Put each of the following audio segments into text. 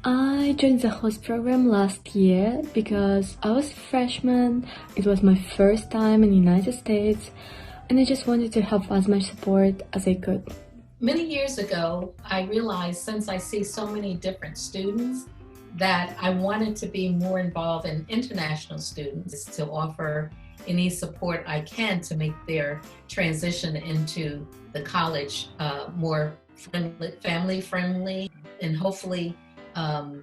I joined the host program last year because I was a freshman. It was my first time in the United States, and I just wanted to have as much support as I could. Many years ago, I realized since I see so many different students that I wanted to be more involved in international students to offer any support I can to make their transition into the college more family friendly, and hopefully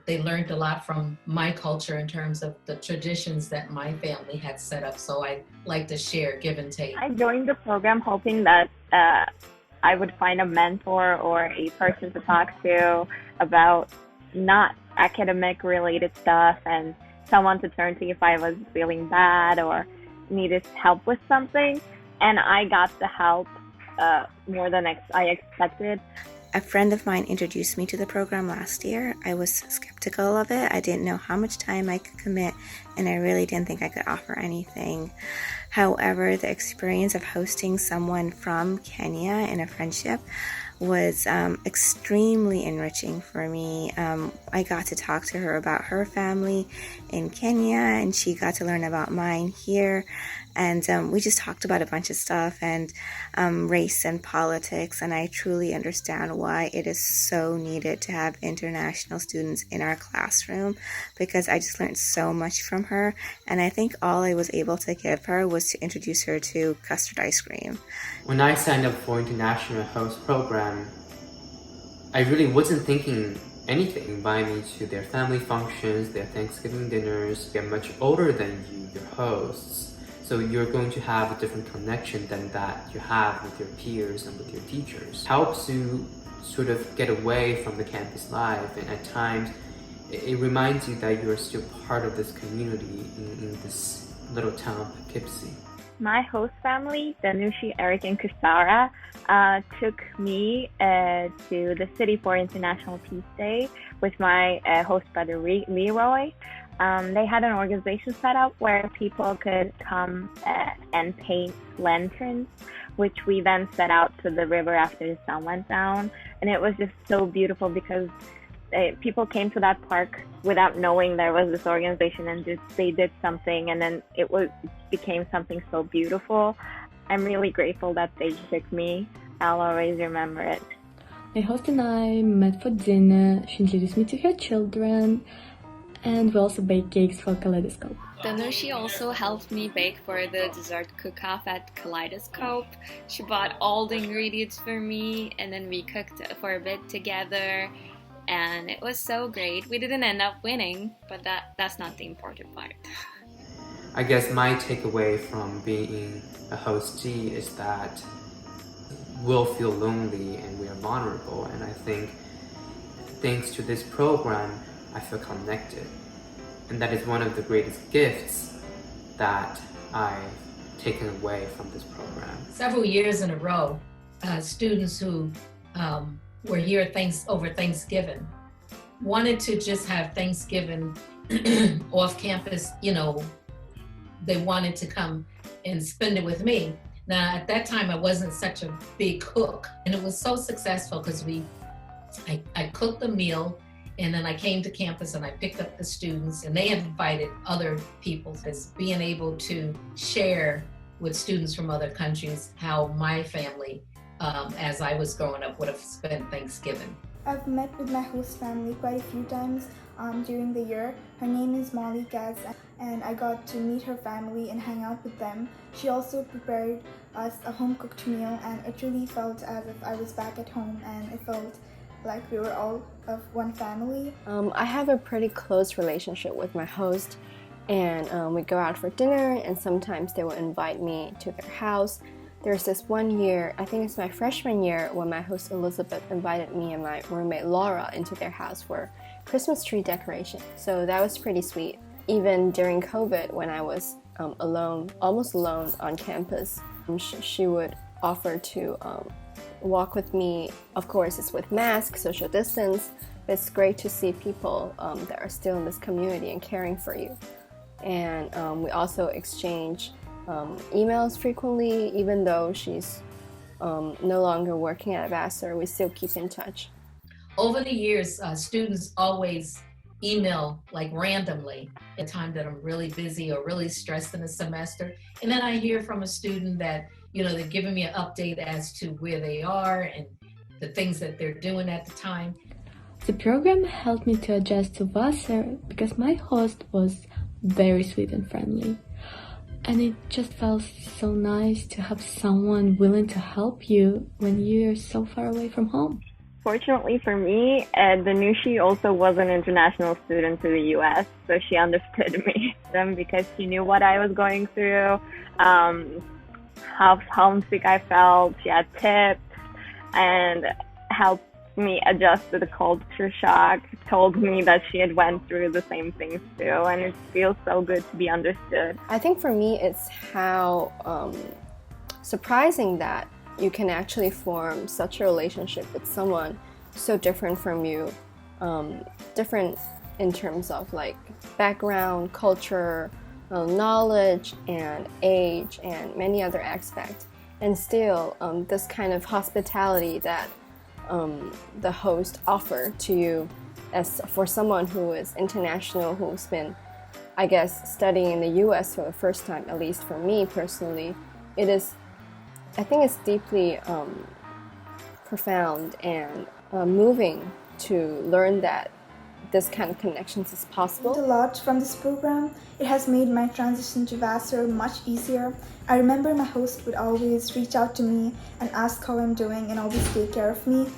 they learned a lot from my culture in terms of the traditions that my family had set up. So I like to share, give and take. I joined the program hoping that I would find a mentor or a person to talk to about not academic related stuff, and someone to turn to if I was feeling bad or needed help with something. And I got the help more than I expected. A friend of mine introduced me to the program last year. I was skeptical of it. I didn't know how much time I could commit, and I really didn't think I could offer anything. However, the experience of hosting someone from Kenya in a friendship was extremely enriching for me. I got to talk to her about her family in Kenya, and she got to learn about mine here. And we just talked about a bunch of stuff and race and politics, and I truly understand why it is so needed to have international students in our classroom, because I just learned so much from her, and I think all I was able to give her was to introduce her to custard ice cream. When I signed up for International Host Program, I really wasn't thinking anything invite me to their family functions, their Thanksgiving dinners. They're much older than you, your hosts. So you're going to have a different connection than that you have with your peers and with your teachers. Helps you sort of get away from the campus life, and at times it reminds you that you're still part of this community in this little town of Poughkeepsie. My host family, Danushi, Eric, and Kusara, took me to the city for International Peace Day with my host brother Leroy. They had an organization set up where people could come and paint lanterns, which we then set out to the river after the sun went down. And it was just so beautiful because people came to that park without knowing there was this organization, and just they did something, and then it became something so beautiful. I'm really grateful that they took me. I'll always remember it. My host and I met for dinner. She introduced me to her children, and we also baked cakes for Kaleidoscope. Danushi also helped me bake for the dessert cook-off at Kaleidoscope. She bought all the ingredients for me, and then we cooked for a bit together, and it was so great. We didn't end up winning, but that's not the important part. I guess my takeaway from being a hostee is that we'll feel lonely and we are vulnerable, and I think thanks to this program I feel connected, and that is one of the greatest gifts that I've taken away from this program. Several years in a row, students who were here over Thanksgiving wanted to just have Thanksgiving off campus. They wanted to come and spend it with me. Now, at that time, I wasn't such a big cook, and it was so successful because I cooked the meal, and then I came to campus and I picked up the students, and they invited other people. As being able to share with students from other countries how my family, as I was growing up, would have spent Thanksgiving. I've met with my host family quite a few times during the year. Her name is Molly Katz, and I got to meet her family and hang out with them. She also prepared us a home-cooked meal, and it really felt as if I was back at home, and it felt like we were all of one family. I have a pretty close relationship with my host, and we go out for dinner, and sometimes they will invite me to their house. There's this one year, I think it's my freshman year, when my host Elizabeth invited me and my roommate Laura into their house for Christmas tree decoration. So that was pretty sweet. Even during COVID, when I was alone, almost alone on campus, she would offer to walk with me. Of course, it's with masks, social distance, but it's great to see people that are still in this community and caring for you. And we also exchange emails frequently. Even though she's no longer working at Vassar, we still keep in touch. Over the years, students always email like randomly at a time that I'm really busy or really stressed in the semester. And then I hear from a student that, they're giving me an update as to where they are and the things that they're doing at the time. The program helped me to adjust to Vassar because my host was very sweet and friendly. And it just felt so nice to have someone willing to help you when you're so far away from home. Fortunately for me, Danushi also was an international student to the US, so she understood me because she knew what I was going through, how homesick I felt. She had tips and helped me adjust to the culture shock, told me that she had went through the same things too, and it feels so good to be understood. I think for me it's how surprising that you can actually form such a relationship with someone so different from you, different in terms of like background, culture, knowledge and age and many other aspects, and still this kind of hospitality that the host offer to you as for someone who is international, who's been, I guess, studying in the US for the first time, at least for me personally. I think it's deeply profound and moving to learn that this kind of connections is possible. I learned a lot from this program. It has made my transition to Vassar much easier. I remember my host would always reach out to me and ask how I'm doing and always take care of me.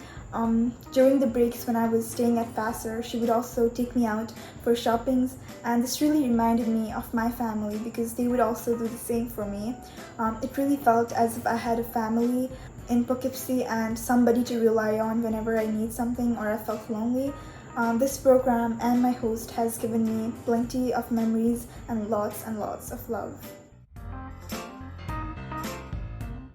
During the breaks when I was staying at Vassar, she would also take me out for shoppings, and this really reminded me of my family because they would also do the same for me. It really felt as if I had a family in Poughkeepsie and somebody to rely on whenever I need something or I felt lonely. This program and my host has given me plenty of memories and lots of love.